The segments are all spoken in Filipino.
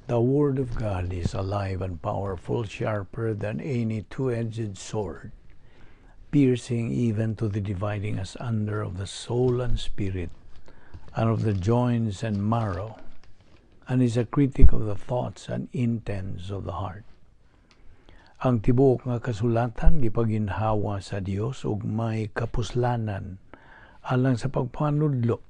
The Word of God is alive and powerful, sharper than any two-edged sword, piercing even to the dividing asunder of the soul and spirit, and of the joints and marrow, and is a critic of the thoughts and intents of the heart. Ang tibuok nga kasulatan gipaginhawa sa Dios ug may kapuslanan alang sa pagpanudlo,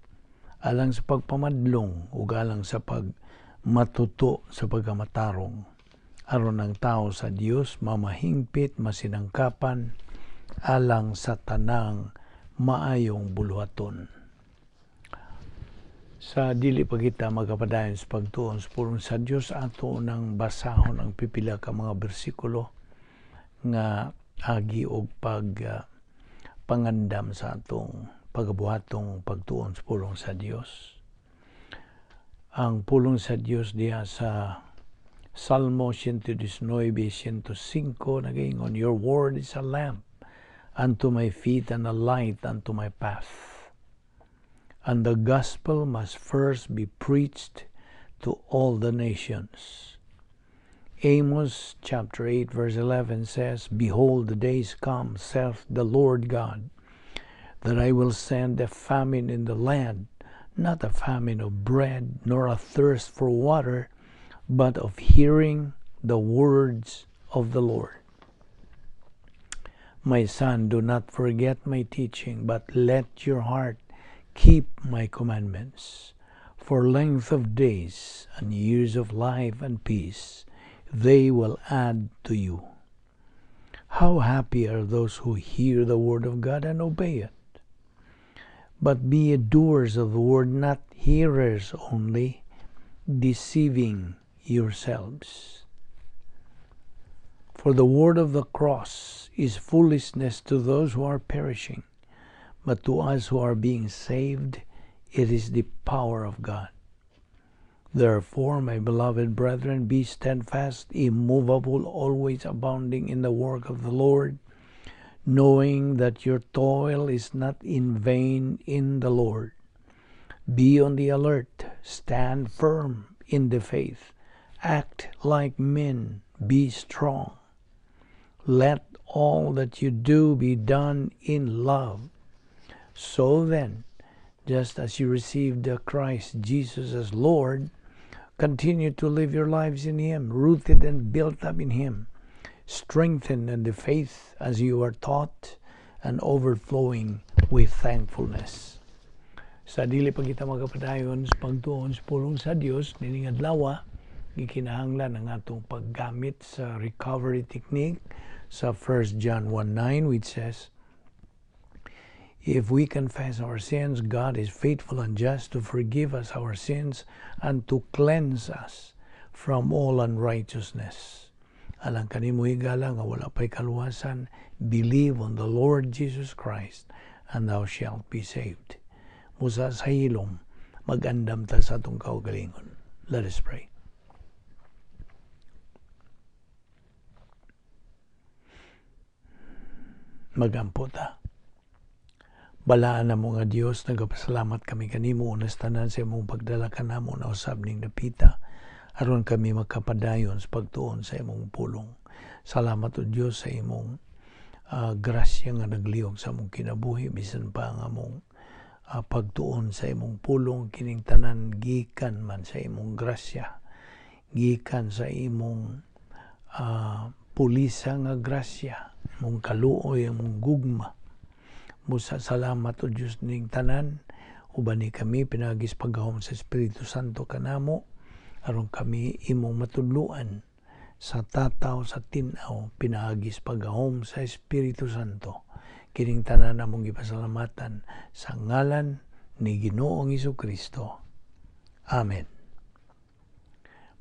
alang sa pagpamadlong ug alang sa pagmatuto sa pagamatarong, aron ang tao sa Dios mamahingpit masinangkapan alang sa tanang maayong buluhaton. Sa dili pa kita magapadayon sa pagtuon sa pulong sa Dios, ato nang basahon ang pipila ka mga bersikulo nga agi og pangandam sa atong pagabuhatong pagtuon sa pulong sa Dios. Ang pulong sa Dios diha sa Salmo 119:105 nagaingon, Your word is a lamp unto my feet and a light unto my path. And the gospel must first be preached to all the nations. Amos chapter 8 verse 11 says, Behold, the days come, saith the Lord God, that I will send a famine in the land, not a famine of bread, nor a thirst for water, but of hearing the words of the Lord. My son, do not forget my teaching, but let your heart keep my commandments. For length of days and years of life and peace, they will add to you. How happy are those who hear the word of God and obey it. But be ye doers of the word, not hearers only, deceiving yourselves. For the word of the cross is foolishness to those who are perishing, but to us who are being saved, it is the power of God. Therefore, my beloved brethren, be steadfast, immovable, always abounding in the work of the Lord, knowing that your toil is not in vain in the Lord. Be on the alert, stand firm in the faith, act like men, be strong. Let all that you do be done in love. So then, just as you received Christ Jesus as Lord, continue to live your lives in Him, rooted and built up in Him, strengthened in the faith as you are taught, and overflowing with thankfulness. Sa dili pa kita magapadayon sa pagtuon sa pulong sa Dios, nining adlaw gikinahanglan ang atong paggamit sa recovery technique sa 1 John 1:9, which says, If we confess our sins, God is faithful and just to forgive us our sins and to cleanse us from all unrighteousness. Alang kanimo higala nga wala pa'y kaluwasan, believe on the Lord Jesus Christ, and thou shalt be saved. Musa sa hilom, mag-andam ta sa atong kaugalingon. Let us pray. Magampo ta. Balaan na mo nga Dios, nagapasalamat kami kanimo unas tanan sa imong pagdala kanamo na usab ning dapita aron kami makapadayon sa pagtuon sa imong pulong. Salamat o Dios sa imong grasya nga naglihok sa imong kinabuhi bisan pa nga among pagtuon sa imong pulong kining tanan gikan man sa imong grasya, gikan sa imong pulisa nga grasya, imong kaluoy, imong gugma. Musa salamat o Diyos ning tanan, uban ni kami pinagis paghahom sa Espiritu Santo kanamo, aron kami imong matudluan sa tataw, sa tinaw, pinagis paghahom sa Espiritu Santo. Kining tanan among gipasalamatan sa ngalan ni Ginoong Hesukristo. Amen.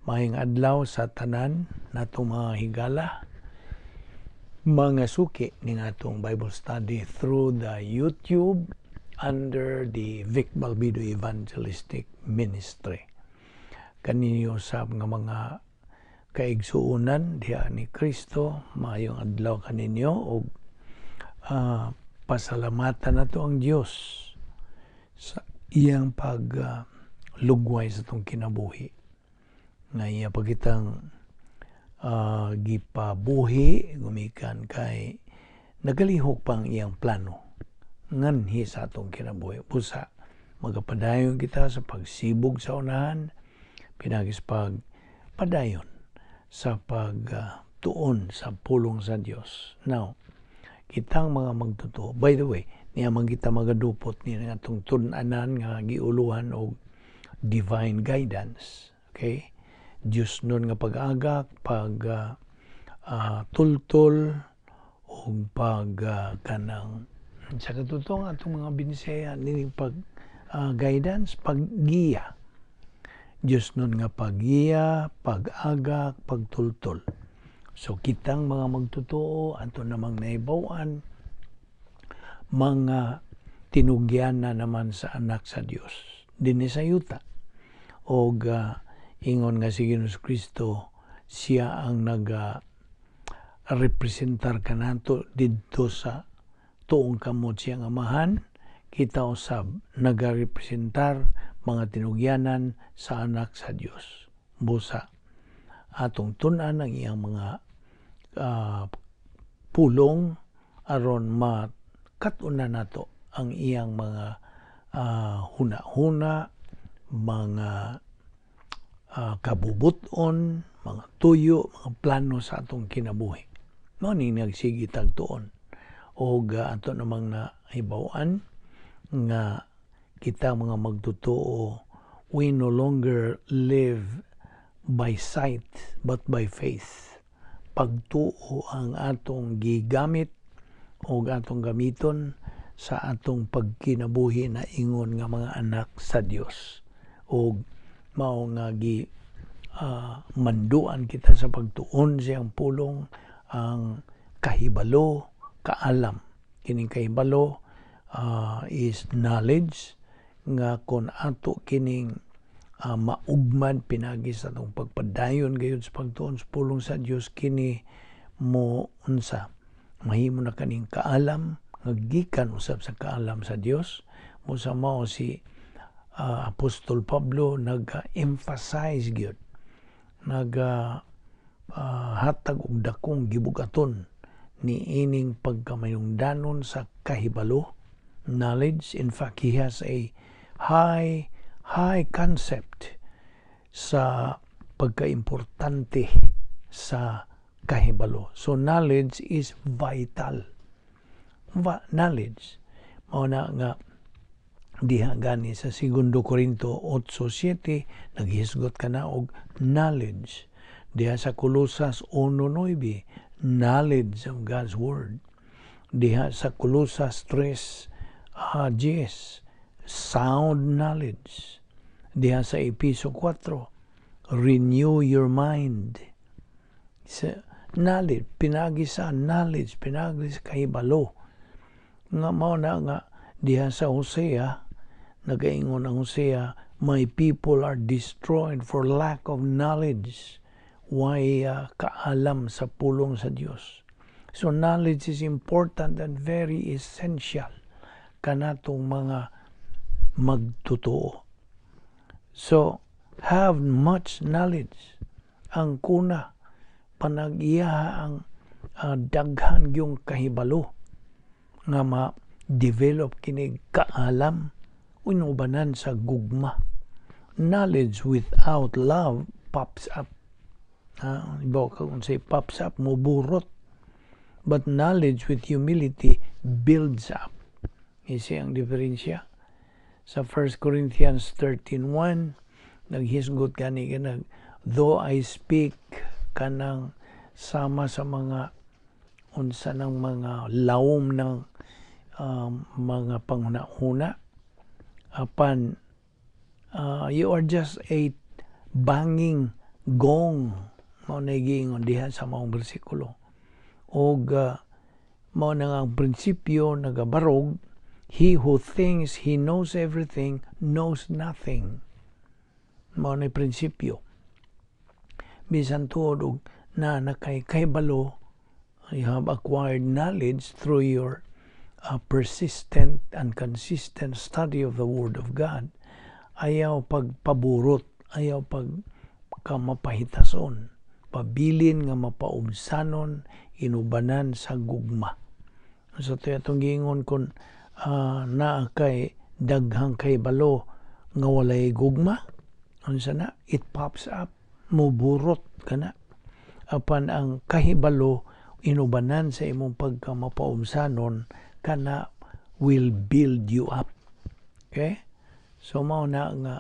Maayong adlaw sa tanan natong mga higala, mga suki ning atong Bible study through the YouTube under the Balbido Evangelistic Ministry. Kaninyo sab nga mga kaigsuunan diha ni Kristo, maayong adlaw kaninyo og pasalamatan nato ang Dios sa iyang paglugway sa tong kinabuhi. nga iya pagitang gipabuhi gumikan kay nagalihok pang iyang plano nganhi sa atong kinabuhi. Busa magapadayon kita sa pagsibog sa unahan, pinagis pagpadayon sa pagtuon sa pulong sa Dios. Now, kitang mga magtuto, by the way, niya man kita magadupot ni nga itong tunanan nga giuluhan o divine guidance. Okay? Diyos nun nga pag-agak, tultol, o kanang sa katutong atong mga binseya, nining guidance, paggiya. Diyos nun nga paggiya, pag-agak, pagtultol. So, kitang mga magtutuo, ato namang naibawan, mga tinugyan na naman sa anak sa Diyos. Dini sa yuta. O ingon nga si Ginoong Kristo, siya ang representar kanato didto sa tuong kamot siyang amahan, kita usab nagarepresentar mga tinugyanan sa anak sa Diyos. Busa atong tun-an ang iyang mga pulong aron makatunan nato ang iyang mga huna-huna, mga kabubuton, mga tuyo, mga plano sa atong kinabuhi. Mao ni nagsigi tagtuon. O ato namang naibawan nga kita mga magtutuo, we no longer live by sight but by faith. Pagtuo ang atong gigamit o atong gamiton sa atong pagkinabuhi na ingon nga mga anak sa Dios. O mao nga manduan kita sa pagtuon siyang pulong ang kahibalo, kaalam. Kining kahibalo is knowledge nga kon ato kining maugmad pinagi sa atong pagpadayon gayon sa pagtuon sa pulong sa Dios, kini mo unsa mahimo na kaning kaalam nga gikan usab sa kaalam sa Dios. Mo sa mao si Apostol Pablo nag-emphasize gyud, hatag og dakong gibugaton ni ining pagkamayungdanon sa kahibalo, knowledge. In fact, he has a high concept sa pagkaimportante sa kahibalo. So knowledge is vital. Knowledge mao na nga diha gani sa 2 Korinto 8:7 naghisgot kana og knowledge. Diha sa Kolosas 1:9 knowledge of God's word. Diha sa Kolosas 3:10 sound knowledge. Diha sa Episo 4 renew your mind. Sa knowledge, pinagi sa knowledge, pinagi sa kahibalo. Nga mao na nga diha sa Hosea, nagaingon ang Hosea, my people are destroyed for lack of knowledge. Why kaalam sa pulong sa Dios. So knowledge is important and very essential kanatong mga magtutuo. So have much knowledge. Ang kuna panag-iya ang daghan yung kahibalo nga ma-develop kinig kaalam unubanan sa gugma. Knowledge without love pops up. Ibaw ka kung say pops up, muburot. But knowledge with humility builds up. Isi ang diferensya. Sa 1 Corinthians 13:1, naghisgot gani ka though I speak kanang sama sa mga unsa ng mga lawom ng mga panghuna-huna, apan you are just a banging gong. Mao na giingon diha sa maong bersikulo. Og mao na ang prinsipyo nagabarog, he who thinks he knows everything knows nothing. Mao na prinsipyo. Bisan tuod og na nakay-kaybalo, you have acquired knowledge through your persistent and consistent study of the Word of God. Ayaw pagpaburot, ayaw ka mapahitason, pabilin nga mapaubsanon, inubanan sa gugma. So ito itong giingon kung naa kay daghang kay balo nga walay gugma, unsa na, it pops up, muburot ka na. Apan ang kahibalo, inubanan sa imong pagkamapaubsanon, kana will build you up. Okay? So mao na nga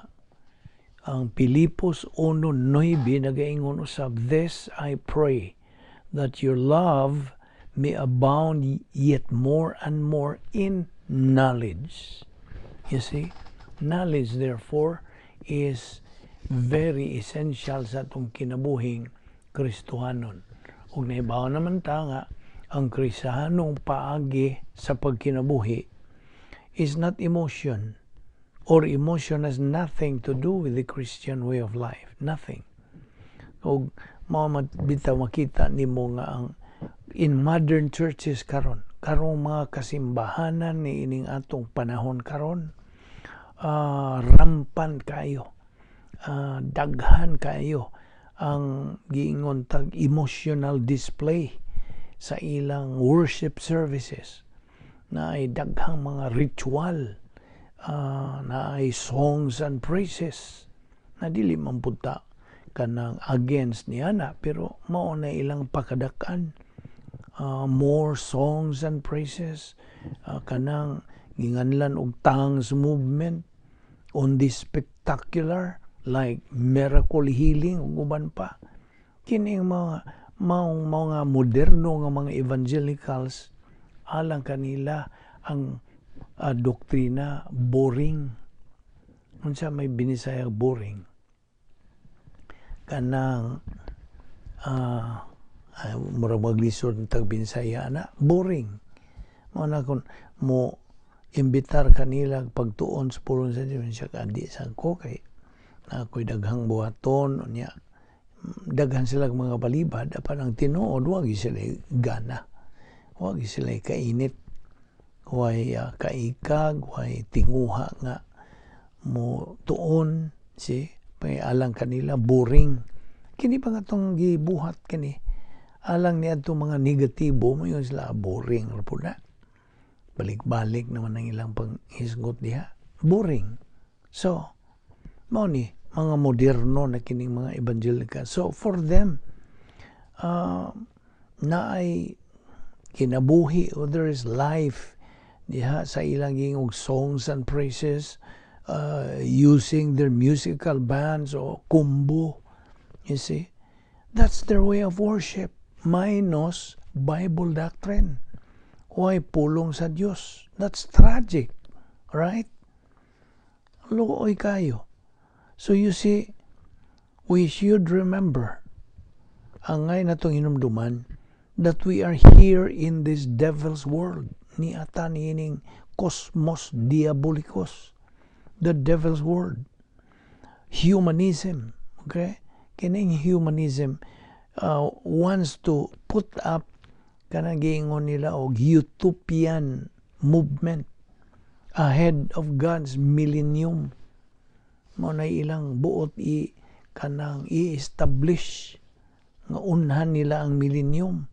ang Pilipos 1:9 nagaingon usab, this I pray, that your love may abound yet more and more in knowledge. You see, knowledge therefore is very essential sa atong kinabuhing Kristohanon. Ug naibaw naman ta nga ang Kristohanong paagi sa pagkinabuhi is not emotion, or emotion has nothing to do with the Christian way of life. Nothing. Ug mao bitaw makita nimo nga ang in modern churches karong mga kasimbahanan ni ining atong panahon karon, rampan kayo, daghan kayo ang giingon tag emotional display sa ilang worship services, na ay daghang mga ritual, na ay songs and praises na dili man punta kanang against niya na, pero mao na ilang pakadak-an. More songs and praises, kanang ginganlan og tongues movement on this spectacular like miracle healing ug uban pa. Kining mga moderno nga mga evangelicals, alang kanila ang doktrina boring. Unsa may binisaya boring? Kanang murag maglisod tag Binisaya na boring. Mao na kun mo imbitar kanila pagtuon sa pulong sa Dios, siya kandi sangko kay ako'y daghang buhaton unya, daghan sila mga balibad, apan ang tinuod wag sila gana, wag sila kainit, way kaikag, way tinguha nga mo tuon alang kanila boring. Kini pa nga itong gibuhat kini, alang niya itong mga negatibo, mayon sila boring po na. Balik-balik naman ang ilang panghisgot diha, boring. So mao ni mga moderno na kining mga evangelical. So for them, na ay kinabuhi, or there is life diha sa ilang gingog songs and praises, using their musical bands o kumbo. You see, that's their way of worship, minus Bible doctrine. Why pulong sa Dios? That's tragic, right? Luoy kayo. So you see, we should remember, ang ngay na itong hinumduman, that we are here in this devil's world. Ni ata niining cosmos diabolicos, the devil's world. Humanism, okay? Kining humanism wants to put up kanang giingon nila og utopian movement ahead of God's millennium. Mao na ilang buot kanang i-establish nga unhan nila ang millennium.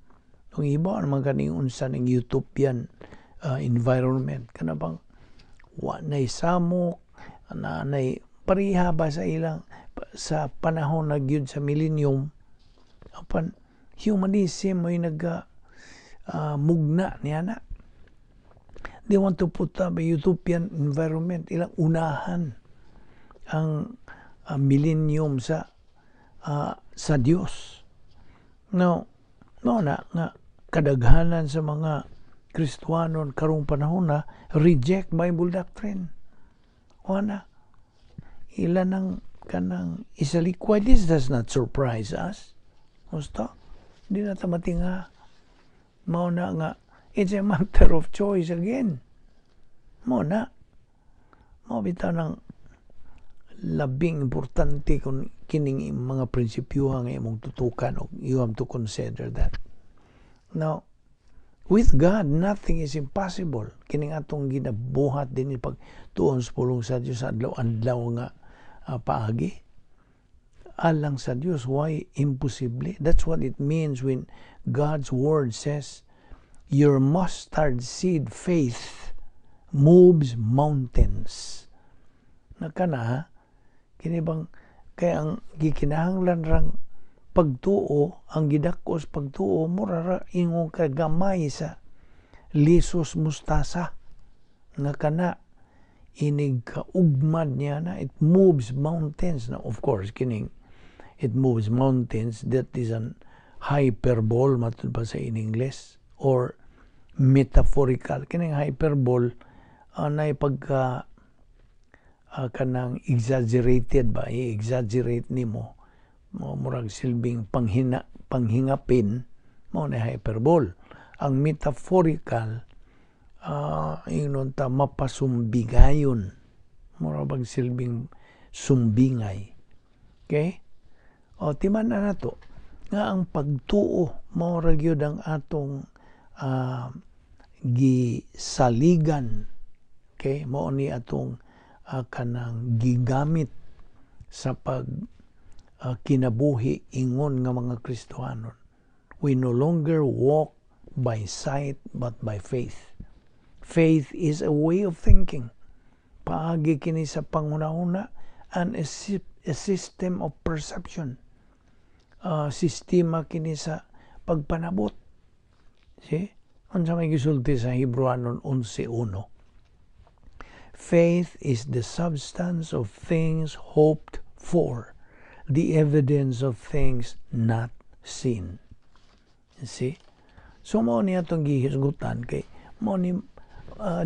Kung iba naman kaning unsa ning utopian environment, kana bang wa nay samok, na nay pariha ba sa ilang sa panahon na gyud sa millennium. Apan humanism ay mugna niya na. They want to put up a utopian environment, ilang unahan ang millennium sa Dios. Now, na nga kadaghanan sa mga Kristohanon karong panahon na reject Bible doctrine. Wana, ilan ang kanang isalikway. This does not surprise us. Musta? Di na tamatinga. Mao na nga, it's a matter of choice again. Mao na. Mao bitaw ng labing importante kung kining mga prinsipyo nga imong tutukan, o you have to consider that. Now, with God, nothing is impossible. Kining atong ginabuhat din pag tuon sa pulong sa Dios sa adlaw-adlaw nga paagi. alang sa Dios. Why imposible? That's what it means when God's word says, your mustard seed faith moves mountains. Nakana, kinibang kaya ang gikinahanglan rang pagtuo, ang gidakos pagtuo, murara ingong kagamay sa lisos mustasa. Nakana, inig kaugmad niya na, it moves mountains. Now, of course, kining it moves mountains, that is an hyperbole, matod ba sa in English, or metaphorical. Kining hyperbole, na pagka kanang exaggerated ba, i-exaggerate ni mo, murag silbing panghingapin, mo na hyperbole. Ang metaphorical, yun ta mapasumbigayon, murag silbing sumbingay. Okay? O timan na nato nga ang pagtuo mao gyud ang atong gisaligan. Okay? Mao ni atong kanang gigamit sa pag kinabuhi ingon nga mga Kristohanon. We no longer walk by sight but by faith. Faith is a way of thinking. Paagi kini sa panghuna-huna, and a system of perception. Sistema kini sa pagpanabot. See? Unsa may gisulti sa Hebrewanon 11:1. Faith is the substance of things hoped for, the evidence of things not seen. You see? So mo niya itong gihisgutan kay mo ni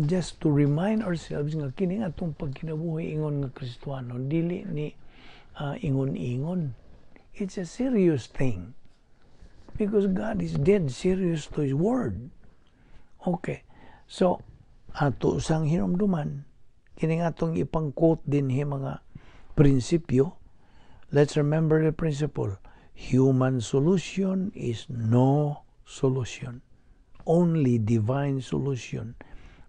just to remind ourselves nga kini nga itong pagkinabuhi ingon nga Kristohano, dili ni ingon-ingon. It's a serious thing. Because God is dead serious to His Word. Okay. So, ato sang hinumduman, kini nga itong ipang-quote din mga prinsipyo. Let's remember the principle. Human solution is no solution. Only divine solution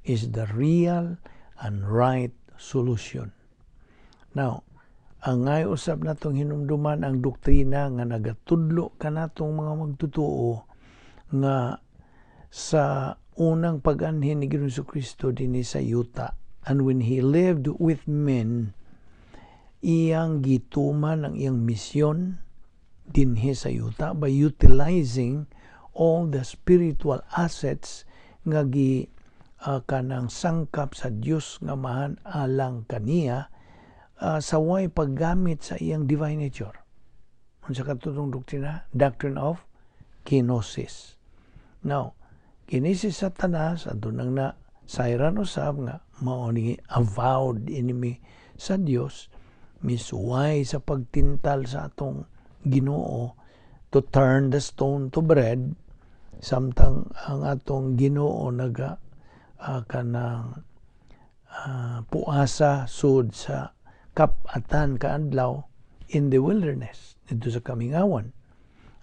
is the real and right solution. Now, ang ngay usab natong hinumduman ang doktrina nga nagatudlo kanatong mga magtutuo nga sa unang pag-anhin ni Ginoong Kristo dinhi sa yuta, and when He lived with men, iyang gituman ang iyang misyon dinhi sa yuta by utilizing all the spiritual assets nga kanang sangkap sa Dios nga mahan alang kaniya sa way paggamit sa iyang divine nature. Unsa katutong doktrina? Doctrine of kenosis. Now, kini si Satanas adto nang na sayran usab nga mao ni avowed enemy sa Dios, misuway sa pagtintal sa atong Ginoo to turn the stone to bread, samtang ang atong Ginoo kanang puasa sud sa kapatan kaadlaw in the wilderness dito sa kamingawan.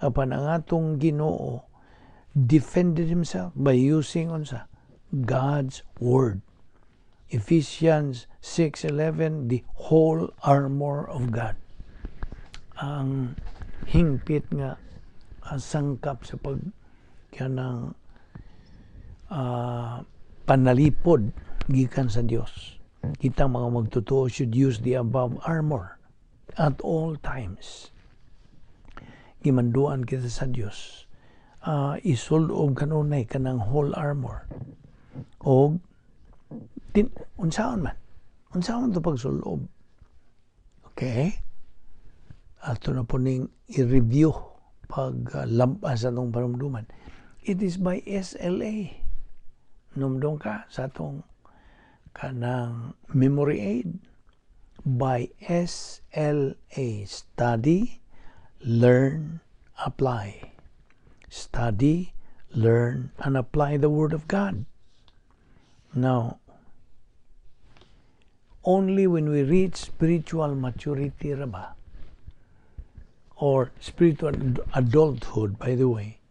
Apan ang atong Ginoo defended Himself by using God's Word. Ephesians 6:11, the whole armor of God. Ang hingpit nga sangkap sa kanang panalipod gikan sa Dios. Kita mga magtutuo should use the above armor at all times. Gimanduan kita sa Dios. Isulob kanunay kanang whole armor. O unsaon to pagsulob. Okay? Ato na po ning i-review paglabas sa itong panumduman. It is by SLA. Numdong ka sa itong kanang memory aid. By SLA. Study, learn, apply. Study, learn, and apply the Word of God. Now, only when we reach spiritual maturity, or spiritual adulthood, by the way,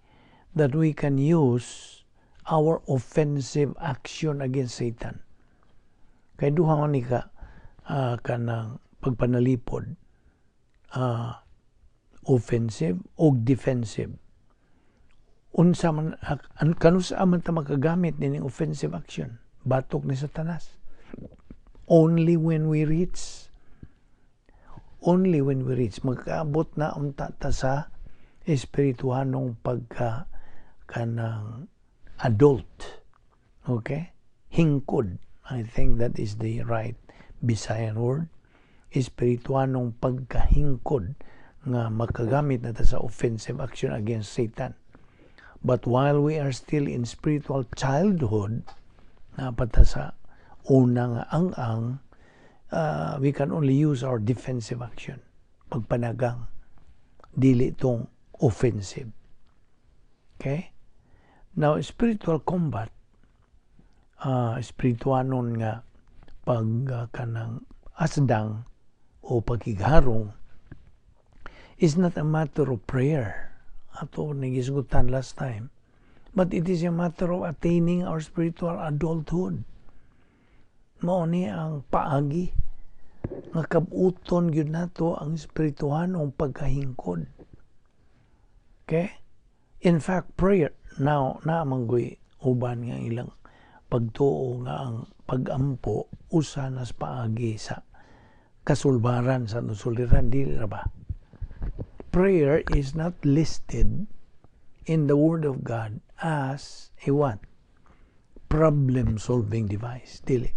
that we can use our offensive action against Satan. Kaya duha ni ka kanang pagpanalipod, offensive o defensive. Unsa man kanusa man ta makagamit ning offensive action, batok ni Satanas. Only when we reach magkaabot na unta ta sa espirituhanong pagka kanang adult. Okay? Hingkod. I think that is the right Visayan word. Espirituhanong pagkahingkod nga makagamit na ta sa offensive action against Satan. But while we are still in spiritual childhood, napata sa una nga ang we can only use our defensive action. Pagpanagang, dili itong offensive. Okay? Now, spiritual combat, spirituanon nga kanang asdang o pagkigharong is not a matter of prayer. Ato nagisgutan last time. But it is a matter of attaining our spiritual adulthood. Mao ni ang paagi nga kabuton gyud nato ang espirituhanong pagkahingkod. Okay? In fact, prayer now manggoy uban nga ilang pagtuo nga ang pagampo usa nas paagi sa kasulbaran sa nusuliran, dili ra ba? Prayer is not listed in the Word of God as a what? Problem-solving device. Dili.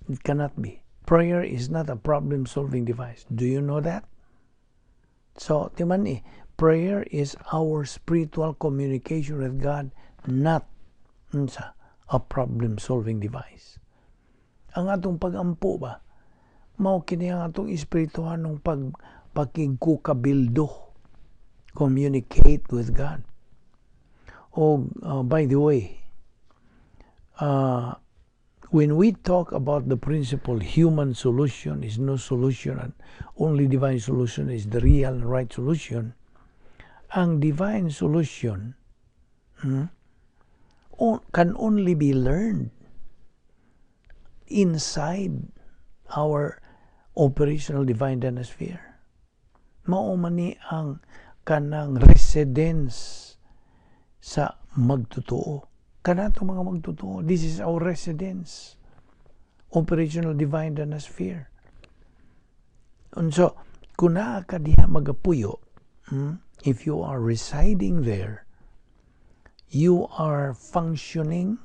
It cannot be. Prayer is not a problem-solving device. Do you know that? So, prayer is our spiritual communication with God, not a problem-solving device. Ang atong pagampo ba, mao kini ang atong espirituhanong pakigkukabildo, communicate with God. Oh, by the way, when we talk about the principle human solution is no solution and only divine solution is the real and right solution, ang divine solution can only be learned inside our operational divine dynasty. Mao man ni ang kanang residence sa magtotoo. Kanato mga magtotoo, this is our residence. Operational divine dynasty. And so, kung naa ka diha magapuyo, if you are residing there, you are functioning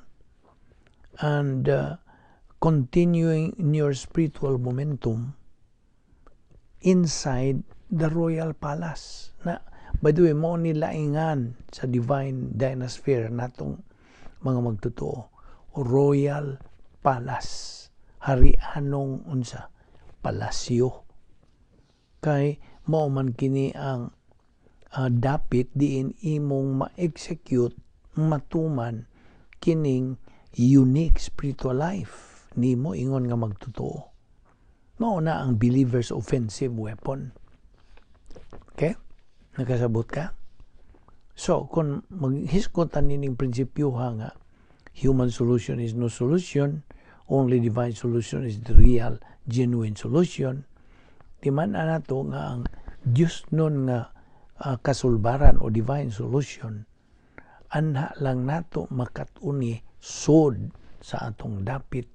and continuing in your spiritual momentum inside the royal palace. Na, by the way, mo nilaingan sa divine dynasty natong mga magtotoo. Royal palace. Harianong unsa? Palasyo. Kay mo man kini ang dapit diin imong ma-execute matuman kining unique spiritual life nimo ingon nga magtotoo. Mao na ang believer's offensive weapon. Okay? Nakasabot ka? So, kung maghiskotan nining prinsipyo nga human solution is no solution, only divine solution is the real, genuine solution, timan na nato nga ang Diyos nun nga kasulbaran o divine solution, anha lang nato makatuni sod sa atong dapit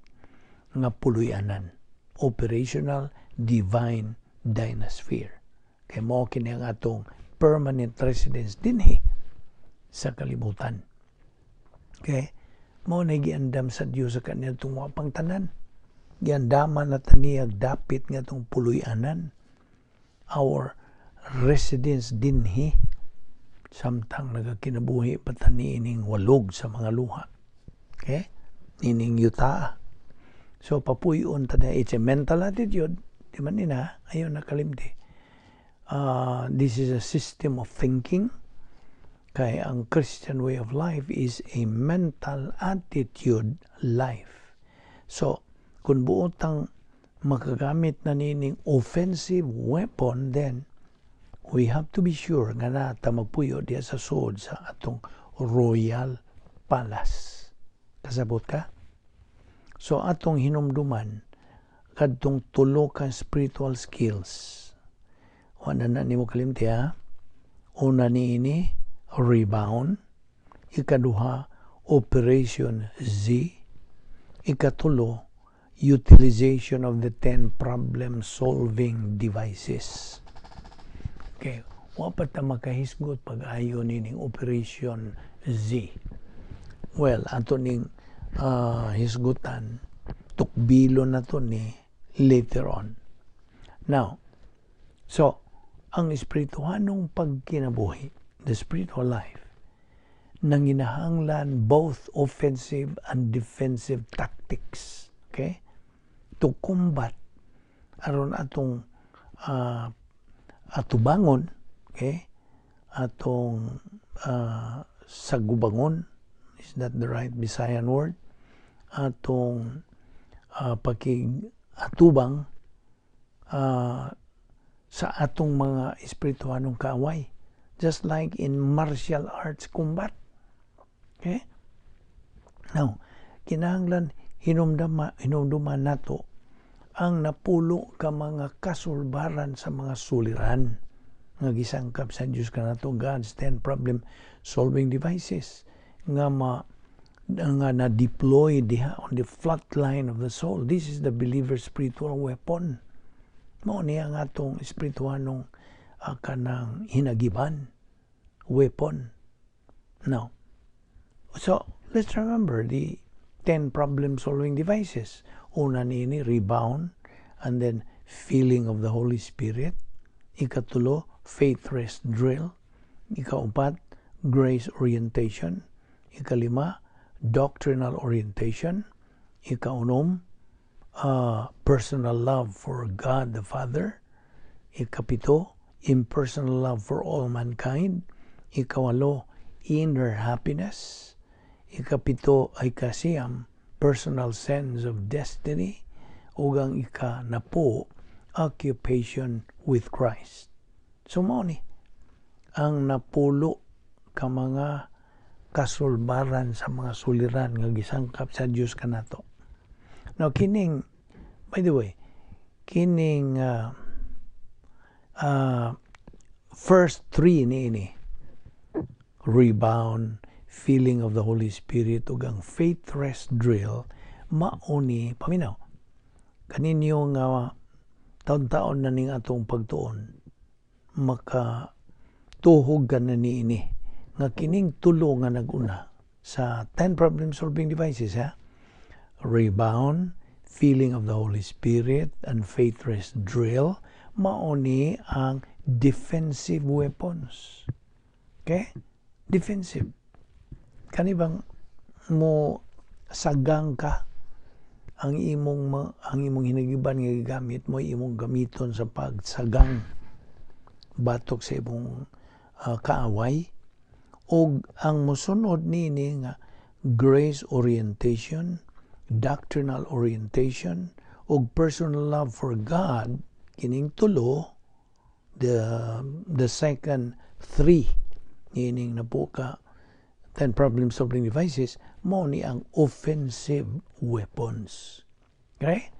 nga puluyanan. Operational divine dynasty. Kay mo kini ang atong permanent residence dinhi sa kalibutan. Okay? Mo na giandam sa Dios sa kaniya itong wapang tanan. Giandaman na taniyag dapit nga itong puluyanan. Our residence dinhi samtang nagakinabuhi patani ining walog sa mga luha. Okay? Ining yuta. So papuyon ta na, it's a mental attitude. Di man ina, ayon nakalimti. This is a system of thinking. Kay ang Christian way of life is a mental attitude life. So, kung buotang makagamit na nining offensive weapon, then we have to be sure nga nata magpuyo diya sa sod sa atong royal palace. Kasabot ka? So, atong hinumduman kadtong tulo ka spiritual skills. Wala na ni mo kalimti ha. Una niini, rebound. Ikaduha, Operation Z. Ikatulo, utilization of the 10 problem-solving devices. Okay, wapat na makahisgot pag-ayo nining Operation Z. Well, ato ning hisgutan, tukbilo na to ni later on. Now, so, ang espirituhanong pagkinabuhi, the spiritual life, nanginahanglan both offensive and defensive tactics, okay, to combat aron atong atubangon, okay, atong sagubangon, is that the right Visayan word, atong pakig-atubang sa atong mga espirituhanong kaaway, just like in martial arts combat. Okay? Now, kinahanglan hinumduman nato ang napulo ka mga kasulbaran sa mga suliran nga gisangkap sa Dios kanato, God's 10 problem solving devices nga na-deploy diha on the flat line of the soul. This is the believer's spiritual weapon. Mao niya nga atong espirituhanong kanang hinagiban, weapon. Now, so let's remember the 10 problem-solving devices. Una nini, rebound, and then feeling of the Holy Spirit. Ikatulo, faith rest drill. Ikaupat, grace orientation. Ikalima, doctrinal orientation. Ikaunom, personal love for God the Father. Ikapito, impersonal love for all mankind. Ikawalo, inner happiness. Ikapito ay kasiyam, personal sense of destiny. Ugang ika-10, occupation with Christ. So mo ni, ang napulo ka mga kasulbaran sa mga suliran nga gisangkap sa Dios kanato. Now, kining, by the way, kining first three niini, rebound, feeling of the Holy Spirit, ug ang faith rest drill, mauni, paminaw, kaninyo nga taon-taon na ning atong pagtuon, makatuhog ka na niini, nga kining tulo nga naguna sa 10 problem solving devices, ha? Rebound, feeling of the Holy Spirit, and faith rest drill, mauni ang defensive weapons. Okay? Defensive. Kanibang mo sagang ka, ang imong hinagiban nga gigamit mo, imong gamiton sa pagsagang batok sa imong kaaway, o ang mosunod nini nga grace orientation, doctrinal orientation, o personal love for God, kining tulo, the second three, meaning na po ka 10 problem-solving devices, mo ni ang offensive weapons. Okay?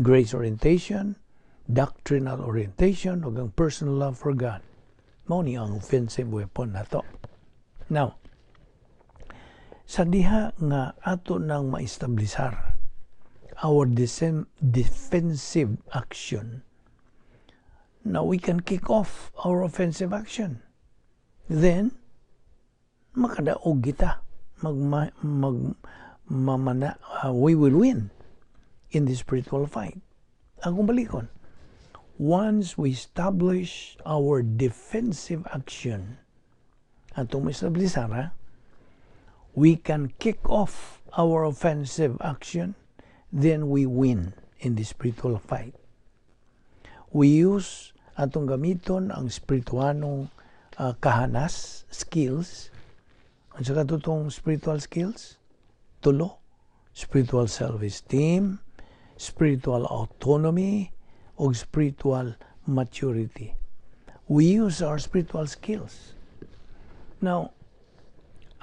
Grace orientation, doctrinal orientation, o ang personal love for God. Mo ni ang offensive weapon na to. Now, sa diha nga ato nang maestablisar our defensive action, now we can kick off our offensive action. Then, makadaog kita, we will win in the spiritual fight. Akong balikon, once we establish our defensive action, atong establisara, we can kick off our offensive action, then we win in the spiritual fight. We use atong gamiton ang spirituanong kahanas, skills. Ang sa katutong spiritual skills, tulo, spiritual self-esteem, spiritual autonomy, o spiritual maturity. We use our spiritual skills. Now,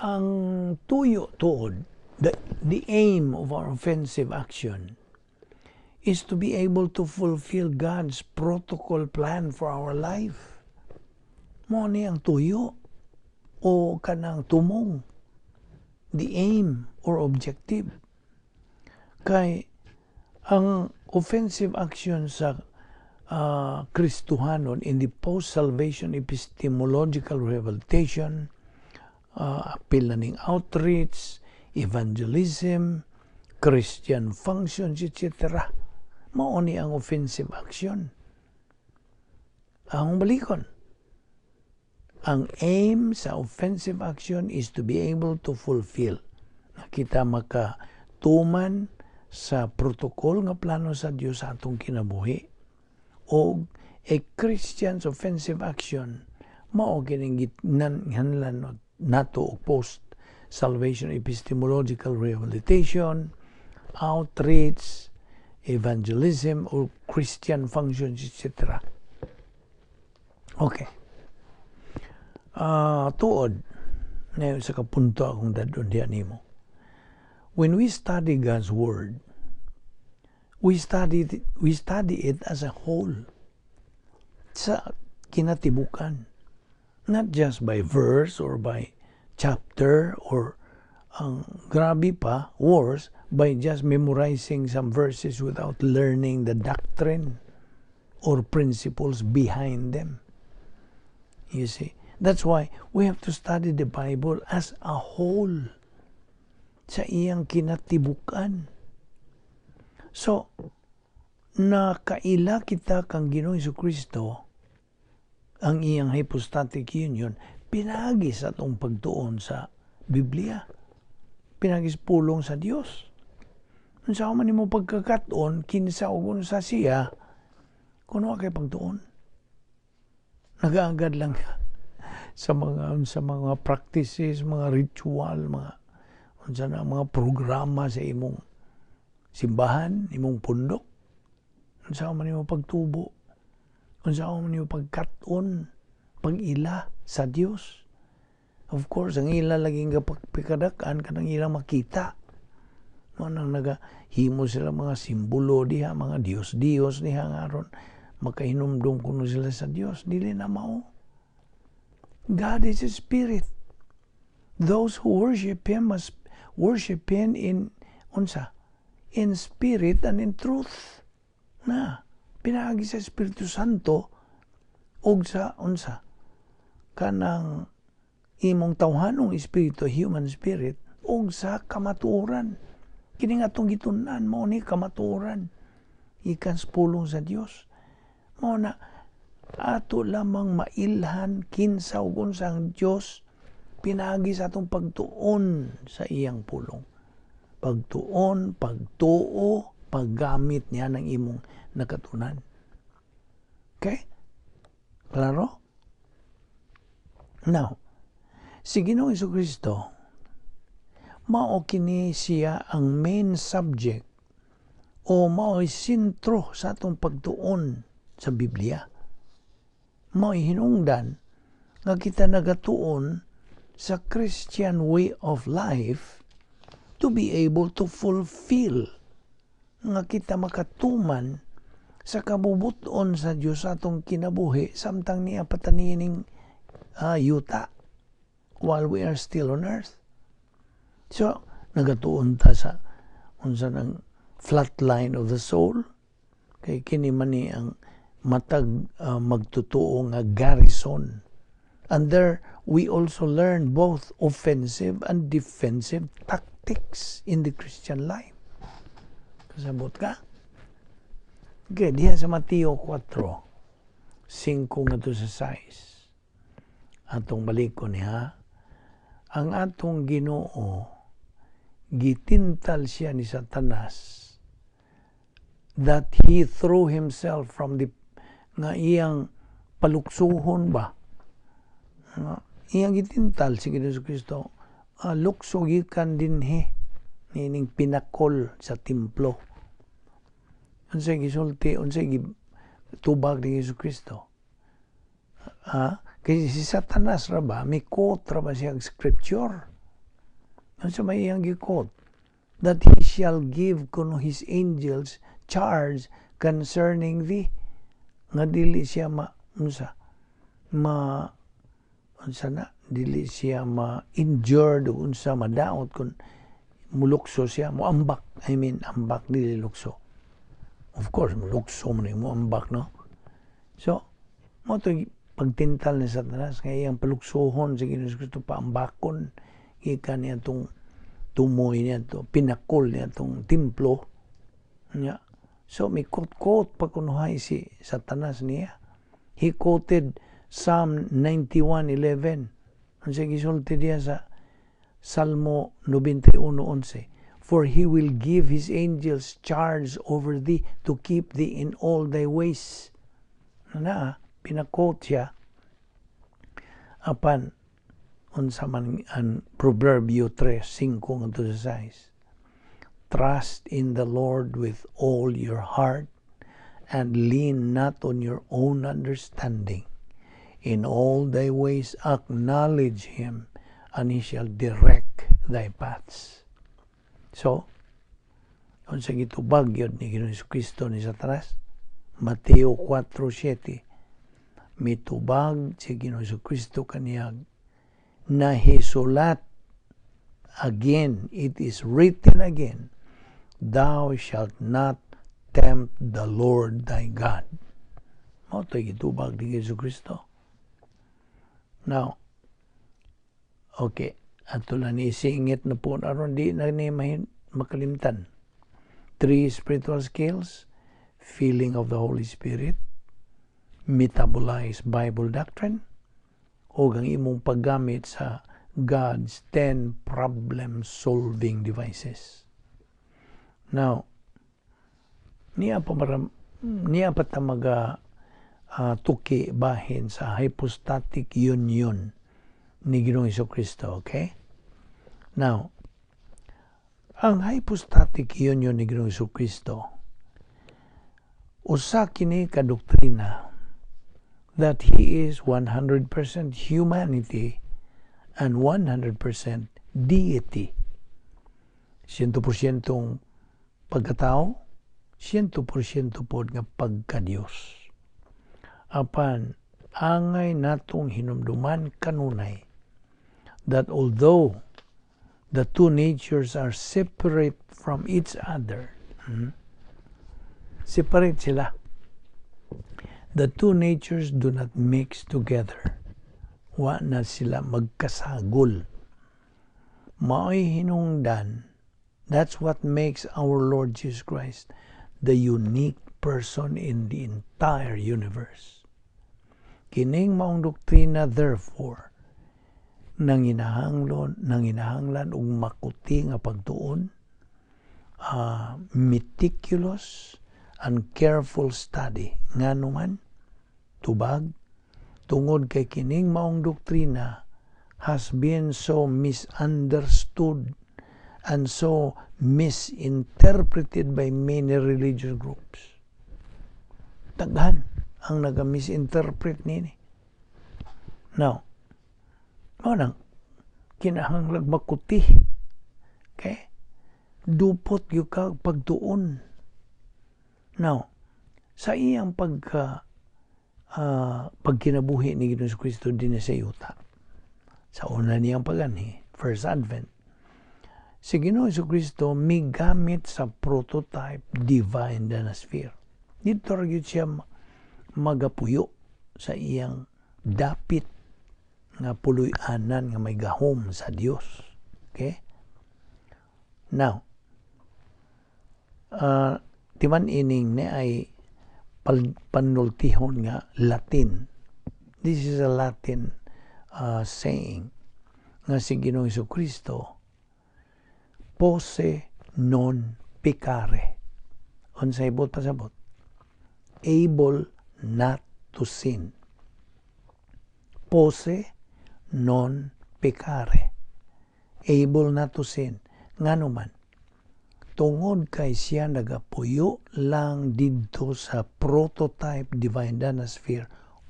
ang tuyo tuod, the aim of our offensive action is to be able to fulfill God's protocol plan for our life. Mo ni ang tuyo o kanang tumong, the aim or objective. Kay ang offensive action sa Kristohanon in the post-salvation epistemological rehabilitation, appeal na ning outreach, evangelism, Christian functions, etc. Mao ni ang offensive action. Ang balikon, ang aim sa offensive action is to be able to fulfill. Kita makatuman sa protocol nga plano sa Dios sa atong kinabuhi. O a Christian's offensive action mao kining gitnanhan nato post salvation epistemological rehabilitation, outreach, evangelism or Christian functions, etc. Okay. Tuod na sa kapunto akong dadon diyan nimo. When we study God's word, we study it as a whole. Sa kinatibukan. Not just by verse or by chapter or grabe pa, worse, by just memorizing some verses without learning the doctrine or principles behind them. You see, that's why we have to study the Bible as a whole. Sa iyang kinatibukan. So, nakaila kita kang Ginoong Jesucristo, ang iyang hypostatic union, pinagis atong pagtuon sa Biblia. Pinagis pulong sa Dios. Unsa man nimo pagkakaton, kinsa ug unsa siya, kuno kay pagtuon. Nagaagad lang sa mga practices, mga ritual, mga programa sa imong simbahan, imong pundok. Unsa man nimo pagtubo. Unsa man nimo pagkaton, pag-ila sa Dios. Of course, ang ila laging kapikadakan kanang ila makita. Manang nagahimo sila mga simbolo diha, mga Dios diha ngaron makahinumdum kuno sila sa Dios. Dili na mao. God is a spirit. Those who worship Him must worship Him in spirit and in truth. Na pinaagi sa Espiritu Santo og sa kanang imong tawhanong espiritu, human spirit, og sa kamatuoran. Kini nga atong gitun-an mo ni kamatuoran ikan sa pulong sa Dios. Mao na ato lamang mailhan kinsa ug unsa ang Dios pinagi sa atong pagtuon sa iyang pulong. Pagtuon, pagtuo, paggamit niya ng imong nakatunan. Okay? Klaro? Now, si Ginoong Jesucristo, mao kini siya ang main subject o mao sentro sa atong pagtuon sa Biblia. Mao hinungdan nga kita nagatuon sa Christian way of life to be able to fulfill nga kita makatuman sa kabubuton sa Dios atong kinabuhi samtang niya patanining yuta while we are still on earth. So, nagatuon ta sa unsa ng flat line of the soul kay kini man ni ang matag magtutuo nga garrison. And there we also learn both offensive and defensive tactics in the Christian life. Kasabot ka? Okay, diha sa Mateo 4, 5 nga to sa 6. Atong balikon niya, ang atong Ginoo gitintal siya ni Satanas that he threw himself from the nga iyang paluksuhon ba iyang gitintal si Ginoong Kristo lukso gikan dinhi nining pinakol sa templo unsay gisulti unsay tubag ni Ginoong Kristo kasi si Satanas ra ba may quote ra ba siya scripture unsay may iyang gi-quote that he shall give kuno his angels charge concerning the nga dili siya dili siya ma-injured o unsa madaot kung mulukso siya ambak dili lukso. Of course mulukso man mo ambak, no? So mo to pagtintal ni Satanas nga iyang paluksohon sa Ginoong Kristo paambakon gikan niya tong tumoy niya to pinakol niya tong templo niya. So may quote pa kunuhay si Satanas niya. He quoted Psalm 91:11. Unsa gisulti diya sa Salmo 91:11. For he will give his angels charge over thee to keep thee in all thy ways. Pinakot siya apan unsa man ang Proverbio 3:5 ngadto sa 6. Trust in the Lord with all your heart and lean not on your own understanding. In all thy ways acknowledge him, and he shall direct thy paths. So, unsa gitubag yun ni Ginoong Kristo ni Satanas? Mateo 4:7. Mitubag si Ginoong Kristo kaniyag nahisulat again, it is written again, thou shalt not tempt the Lord thy God. Mao to gitubag ni Ginoong Kristo. Now, okay, ato na ni singit na po aron di na ni makalimtan. 3 spiritual skills: feeling of the Holy Spirit, metabolize Bible doctrine, o ang imong paggamit sa God's 10 problem-solving devices. Now, niya pa tamaga tuki bahin sa hypostatic union ni Ginoong Jesucristo, okay? Now, ang hypostatic union ni Ginoong Jesucristo, usa kini ka doktrina that he is 100% humanity and 100% deity. 100% pagkatao, 100% pod nga pagka-Dios. Apan angay natong hinumduman kanunay that although the two natures are separate from each other, separate sila, the two natures do not mix together. Wa na sila magkasagol. Mao'y hinungdan. That's what makes our Lord Jesus Christ the unique person in the entire universe. Kining maong doktrina, therefore, nanginahanglan og makuti nga pagtuon, meticulous and careful study. Nganuman, tubag, tungod kay kining maong doktrina has been so misunderstood and so misinterpreted by many religious groups. Daghan ang naga-misinterpret nini. Now, nang kinahanglag makuti. Okay? Dupot yung pagtuon. Now, sa iyang pagkinabuhi ni Ginoong Kristo din sa yuta, sa una niyang paganhi, First Advent, si Ginoong Kristo may gamit sa prototype divine dynasty. Dito rin siya magapuyo sa iyang dapit nga puloy-anan nga may gahom sa Dios. Okay? Now, timan ining ni ay panultihon nga Latin. This is a Latin saying nga si Ginoong Jesucristo, posse non peccare. Unsay bot pasabot? Able not to sin. Posse non peccare. Able not to sin. Nganuman, tungod kay siya nagapuyo lang didto sa prototype divine dynasty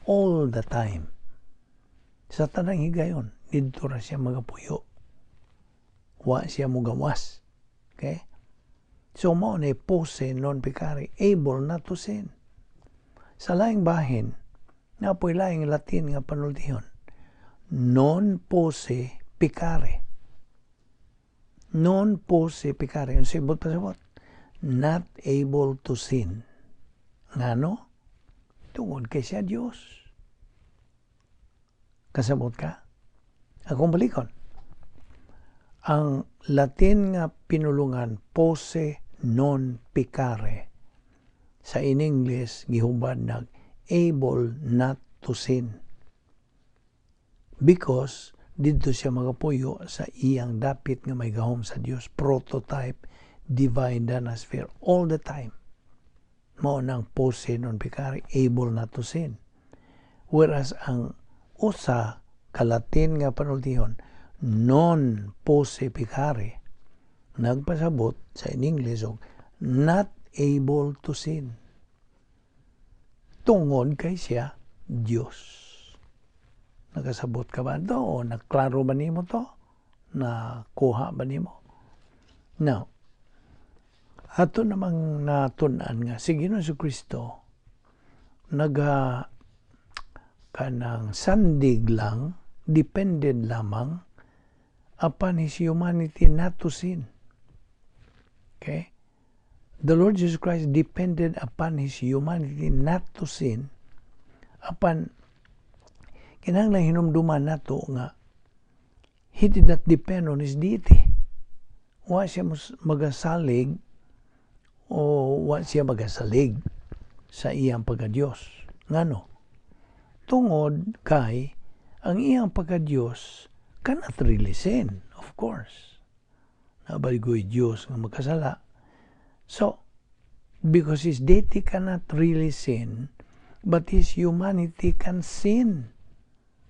all the time. Sa tanang higayon, didto ra siya magapuyo. Wa siya mugawas. Okay? So mo na pose non pecare, able not to sin. Sa laing bahin, na po'y laing Latin nga panultihon, non pose pecare. Non pose pecare. Yung sibot pasabot, not able to sin. Ngano? Tungod kay siya Diyos. Kasabot ka? Akong balikon. Ang Latin nga pinulungan, pose non pecare. Sa in English, gihubad nag able not to sin. Because, dito siya magapuyo sa iyang dapit nga may gahom sa Dios. Prototype, divine danosphere, all the time. Mao nang pose non pecare, able not to sin. Whereas ang usa ka Latin nga panultihon, non pose pecare, nagpasabot sa in English og not able to sin. Tungod kay siya Dios. Nakasabot ka ba ito? O naklaro ba nimo to? Nakuha ba nimo? Now, ato namang natunan nga si Ginoong Jesucristo kanang sandig lang, dependent lamang upon His humanity not to sin. Okay? The Lord Jesus Christ depended upon His humanity not to sin, upon kinahanglan hinumduman nato nga He did not depend on His deity. Wa siya magasalig o wa siya magasalig sa iyang pagka-Diyos. Ngano? Tungod kay ang iyang pagka-Diyos cannot really sin, of course. Nabaligoy Diyos nga magkasala. So, because His deity cannot really sin, but His humanity can sin.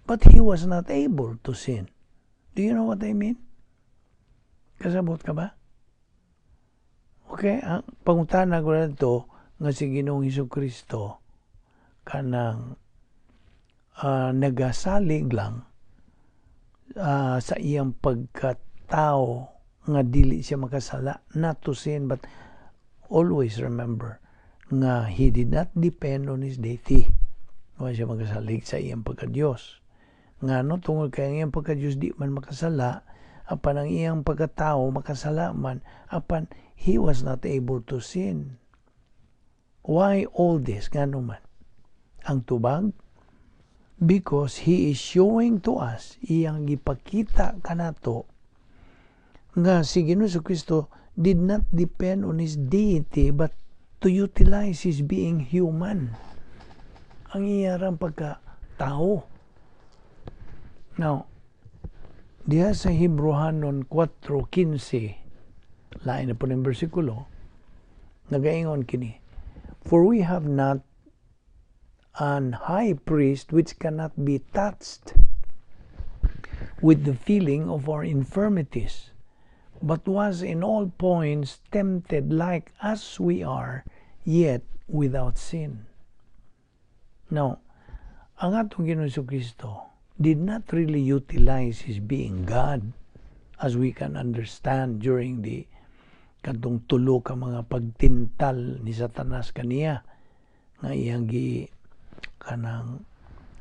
But He was not able to sin. Do you know what I mean? Kasabot ka ba? Okay, ang pangutana ko na ito, nga si Ginoong Jesucristo, kanang nagasalig lang sa iyang pagkatao nga dili siya makasala, not to sin, but always remember nga He did not depend on His deity. Wa siya magasalig sa iyang pagka-Diyos. Ngano tungod kay ang iyang pagka-Diyos di man makasala, apan ang iyang pagkatao makasala man, apan He was not able to sin. Why all this? Ngano man? Ang tubag? Because He is showing to us, iyang gipakita kanato, nga si Ginoong Jesucristo did not depend on His deity but to utilize His being human. Ang iyarang pagka-tao. Now, diha sa Hebrewanon 4:15, lain na po ng bersikulo, nagaingon kini, for we have not an high priest which cannot be touched with the feeling of our infirmities, but was in all points tempted like as we are, yet without sin. Now, ang atong Ginoong Jesucristo did not really utilize His being God as we can understand during the kadtong tulo ka mga pagtintal ni Satanas kaniya nga iyang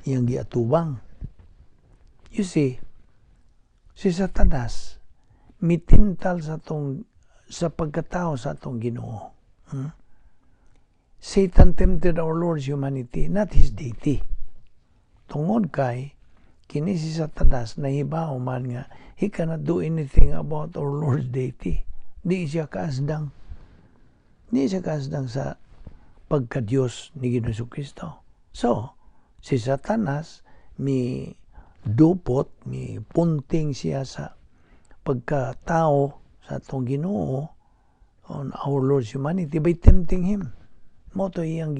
giatubang. You see, si Satanas mitintal sa pagkatao sa atong Ginoo. Satan tempted our Lord's humanity, not His deity. Tungod kay kini si Satanas nahibaw man nga he cannot do anything about our Lord's deity. Di siya kaasdang sa pagka-Diyos ni Ginoong Jesucristo. So, si Satanas mi punting siya sa pagkatao sa atong Ginoo on our Lord's humanity by tempting Him. Moto iyang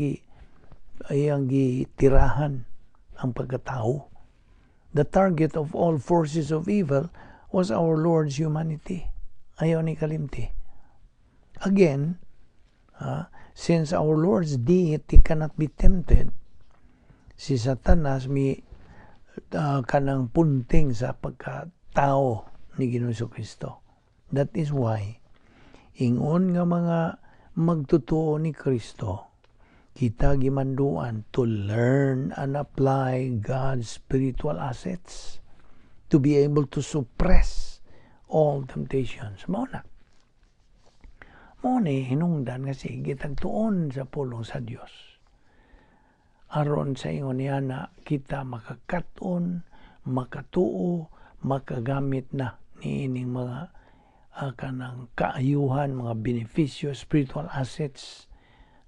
gitirahan ang pagkatao. The target of all forces of evil was our Lord's humanity. Ayaw ni kalimti. Again, since our Lord's deity cannot be tempted, si Satanas kanang punting sa pagkatao ni Ginoong Jesucristo. That is why Ingon nga mga magtutuo ni Kristo, kita gimanduan to learn and apply God's spiritual assets to be able to suppress all temptations. Mao ni hinungdan nga sige tagtuon sa pulong sa Dios. Aron sa ingon niya na kita makakaton, makatuo, makagamit na niining mga kanang kaayuhan, mga benepisyo, spiritual assets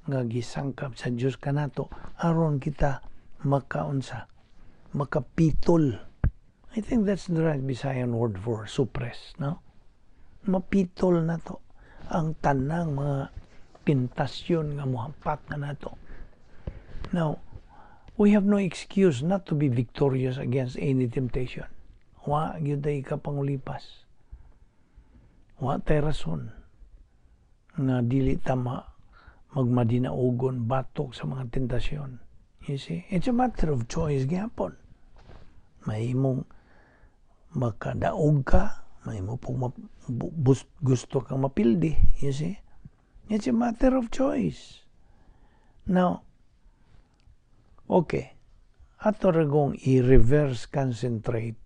nga gisangkap sa Dios kanato aron kita makapitol. I think that's the right Visayan word for suppress, no? Mapitol na to ang tanang mga pintasyon nga mohampat na nato. Now, we have no excuse not to be victorious against any temptation. Wa gyud ka pangulipas. Wa tay rason nga dili ta magmadinaugon batok sa mga tentasyon. You see, it's a matter of choice gyapon. May mong makadaog ka, may mo pong gusto kang mapildi. You see, it's a matter of choice. Now, okay, ato ragong i-reverse concentrate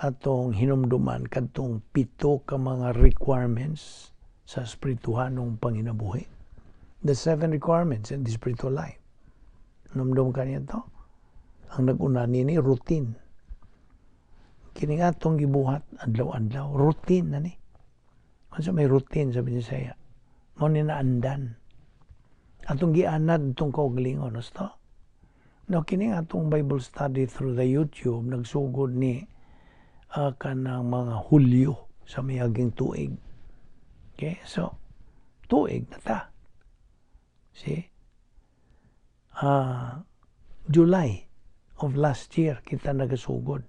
atong hinumduman kadtong 7 ka mga requirements sa espirituhanong panginabuhi. The 7 requirements in the spiritual life. Hinumdum ka niya to? Ang nag-una nini, routine. Kini atong gibuhat adlaw-adlaw, routine na ni. Ano may routine sa Visayan? Mo ni naandan. Atong gianad itong kaugalingon, no? No, kini atong Bible study through the YouTube, nagsugod ni kanang mga Hulyo sa mayaging tuig. Okay, so, tuig na ta. See? July of last year, kita nagasugod.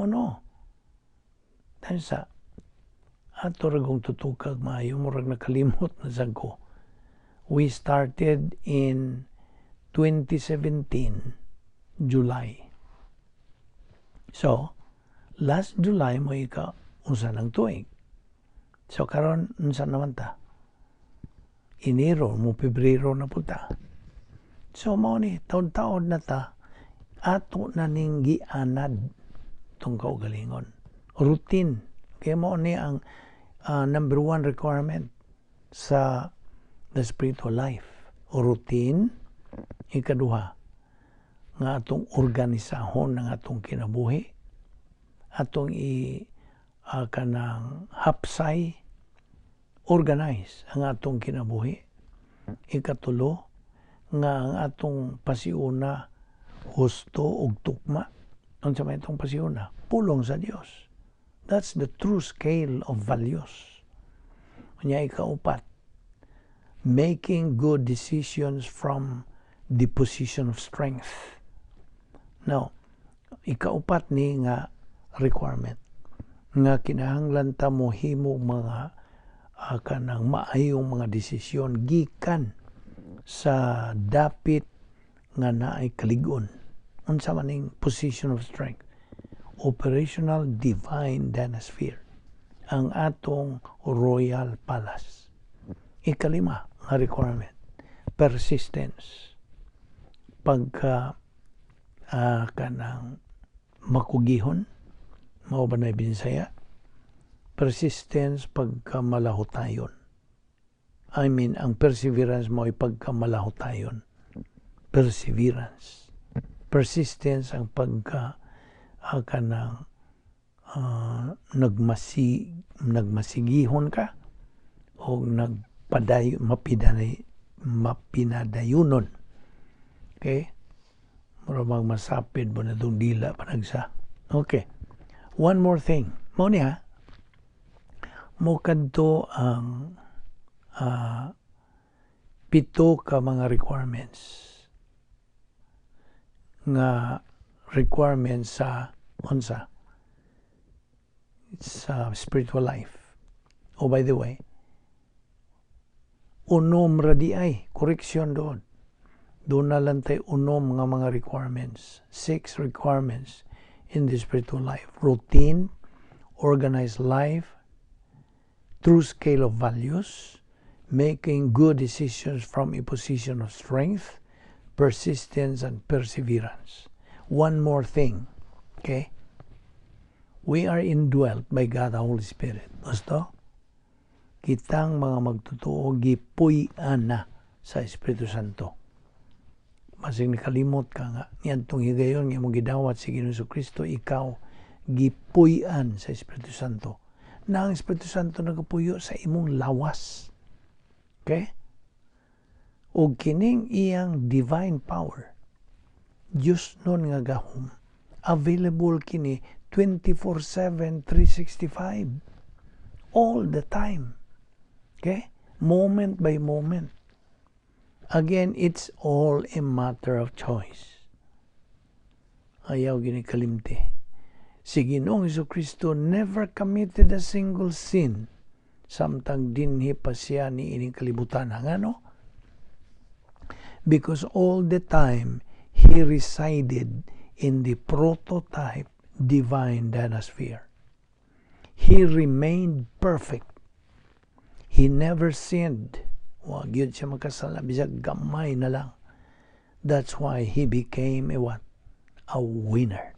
O no? Dahil sa ato ragong tutukag maayo, murag nakalimot na ko. We started in 2017, July. So, last July mo unsa ng tuig. So, karon unsa naman ta? Enero, Pebrero na po ta. So, mo ni, taon-taon na ta, ato na ning gianad itong kaugalingon. Routine. Kaya mo ni ang number 1 requirement sa the spiritual life. Routine. Ikaduha, nga atong organisahon ng atong kinabuhi. Atong kanang hapsay, organize ang atong kinabuhi. Ikatulo, nga ang atong pasiuna husto ug tukma. Ang sa may itong pasiuna, pulong sa Dios. That's the true scale of values. Kanya ikaupat, making good decisions from the position of strength. Now, ikaupat ni nga requirement nga kinahanglan ta mo himo mga kanang maayong mga desisyon gikan sa dapit nga naay kaligon. Unsa man ning position of strength? Operational divine dynasphere, ang atong royal palace. Ikalima nga requirement, persistence. Pagka kanang makugihon, mao ba na Bisaya? Persistence pagka malahutayon. I mean, ang perseverance mo ay pagka malahutayon. Perseverance. Persistence ang pagka kanang nagmasigihon ka o mapinadayunon. Okay? Maramang masapid mo na itong dila panagsa. Okay. One more thing. Mo niya, mo kadto ang 7 ka mga requirements nga requirements sa unsa sa spiritual life. Oh, by the way, unom radi ay correction doon. Doon na lang tayo unom mga requirements. 6 requirements in the spiritual life. Routine, organized life, true scale of values, making good decisions from a position of strength, persistence, and perseverance. One more thing, okay? We are indwelt by God the Holy Spirit. Gusto? Kitang mga magtotoo, gipuy-an na sa Espiritu Santo. Masing nakalimot ka nga, niyan tong higayon, nga mong gidawat si Ginoong Kristo, ikaw, gipuy-an sa Espiritu Santo. Na ang Espiritu Santo nagapuyo sa imong lawas. Okay? O kining iyang divine power, Diyos nun nga gahom, available kini 24/7, 365, all the time. Okay? Moment by moment. Again, it's all a matter of choice. Ayaw gini kalimti. Si Ginoong Kristo never committed a single sin. Samtang dinhi pa siya ni ining kalibutan. Ano? Because all the time, He resided in the prototype divine dynasty. He remained perfect. He never sinned. Wag yun siya magkasala. Bisag gamay na lang. That's why He became a what? A winner.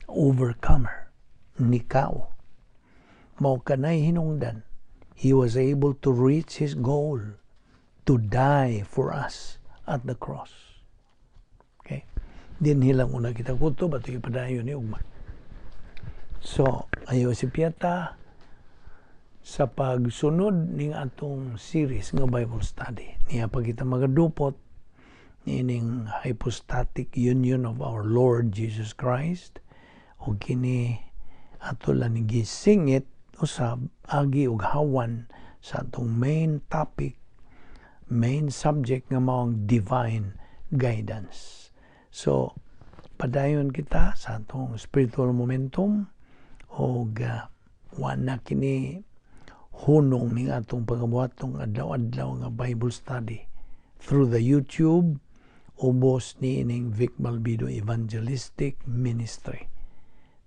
Overcomer. Nikaw. Mao kanay hinungdan. He was able to reach His goal. To die for us at the cross. Okay? Din hilang una kita kuto. Bato yung padayon ni Ugma. So, ayaw si Pieta sa pagsunod ning atong series nga Bible study. Niya pag kita magadupot nining hypostatic union of our Lord Jesus Christ o kini ato lang gisingit usab agi og hawan sa atong main topic, main subject nga maong divine guidance. So padayon kita sa atong spiritual momentum o wana kini hunong ning atong pagabuhatong adlaw-adlaw nga Bible study through the YouTube ubos ni ining Vic Balbido Evangelistic Ministry.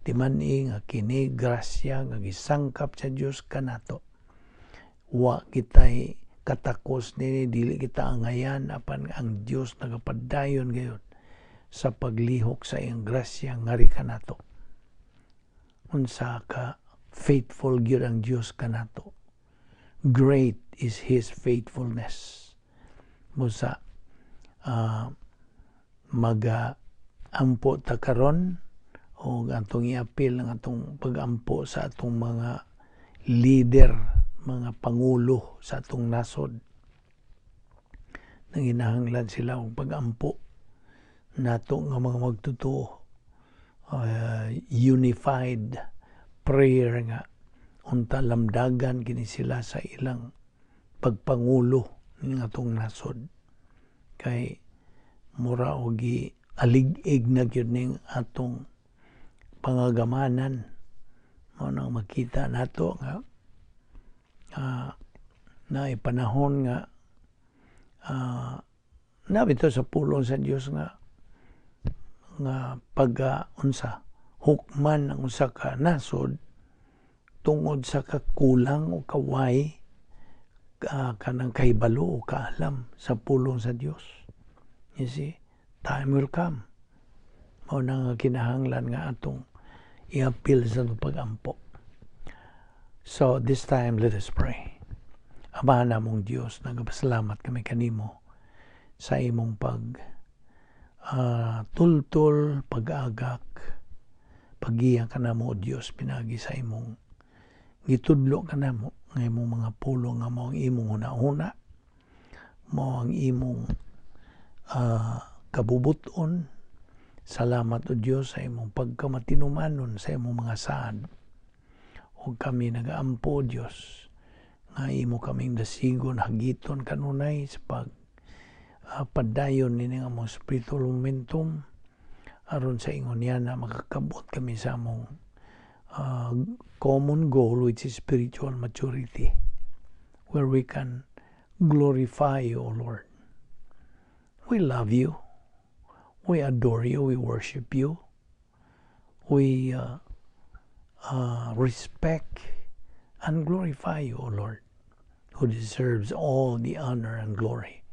Timani nga kini grasya nga gisangkap sa Dios kanato. Wa kitay katakos nini dili kita angayan apan ang Dios nagapadayon gayud sa paglihok sa iyang grasya ngari kanato. Unsa ka faithful gyud ang Dios kanato. Great is His faithfulness. Musa maga-ampo ta karon o atong iapil ng atong pag-ampo sa atong mga leader, mga pangulo sa atong nasod. Nanginahanglan sila og pag-ampo nato nga mga magtotoo. Unified prayer nga unta lamdagan kini sila sa ilang pagpangulo ng atong nasod. Kay mura og alig-ig na gyud ning atong pangagamanan. Mao nang makita nato nga na panahon nga nabito sa pulong sa Dios nga pag-unsa hukman ang usa ka nasod tungod sa kakulang o kaway kanang kahibalo o kaalam sa pulong sa Dios. You see, time will come. Mao nang kinahanglan nga atong i-appeal sa pag-ampo. So this time let us pray. Ama namong Dios, nagapasalamat kami kanimo sa imong tultol, pag-agak, pag-iya ka namo, Dios, pinagi sa imong gitudlo ka namo ng imong mga pulo nga mo ang imong una-una, mo ang imong kabubuton. Salamat o Diyos sa imong pagkamatinumanon sa imong mga saad. O kami nagaampo, Diyos, nga imo kaming dasigon, hagiton kanunay sa padayon nini nga mong spiritual momentum aron sa ingon yan na makakabot kami sa among common goal, which is spiritual maturity, where we can glorify you, O Lord. We love you. We adore you. We worship you. We respect and glorify you, O Lord, who deserves all the honor and glory.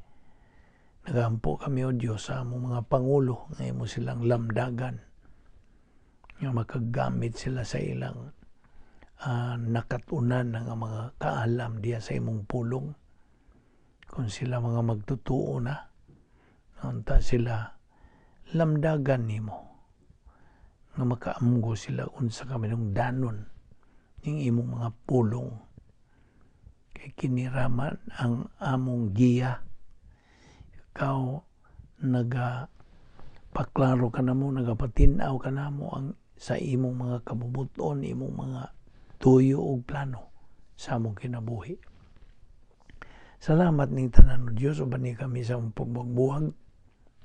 Nagampo kami, O Diyos, sa among mga pangulo, ngayon mo silang lamdagan, nga makagamit sila sa ilang nakatunan ng mga kaalam diya sa imong pulong. Kung sila mga magtutuo na, unta sila lamdagan nimo, nga makaamgo sila unsa kami ng danon ng imong mga pulong. Kay kiniraman ang among giya. Ikaw nagapaklaro ka na mo, nagapatinaw ka na mo ang sa imong mga kabubuton, imong mga tuyo o plano sa among kinabuhi. Salamat ning tanan, o Diyos, uban ni kami sa among pagbubuhag.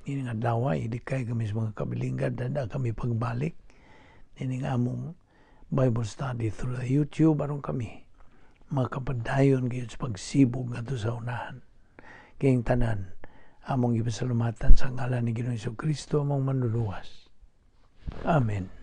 Ini nga dawa, idikay kami sa mga kabilinggan, dada kami pagbalik. Ini nga among Bible study through the YouTube, aron kami makapadayon kayo sa pagsibog nga sa unahan. Kayong tanan, among ipasalamatan sa ngalan ni Ginoong Jesucristo, among manluluwas. Amen.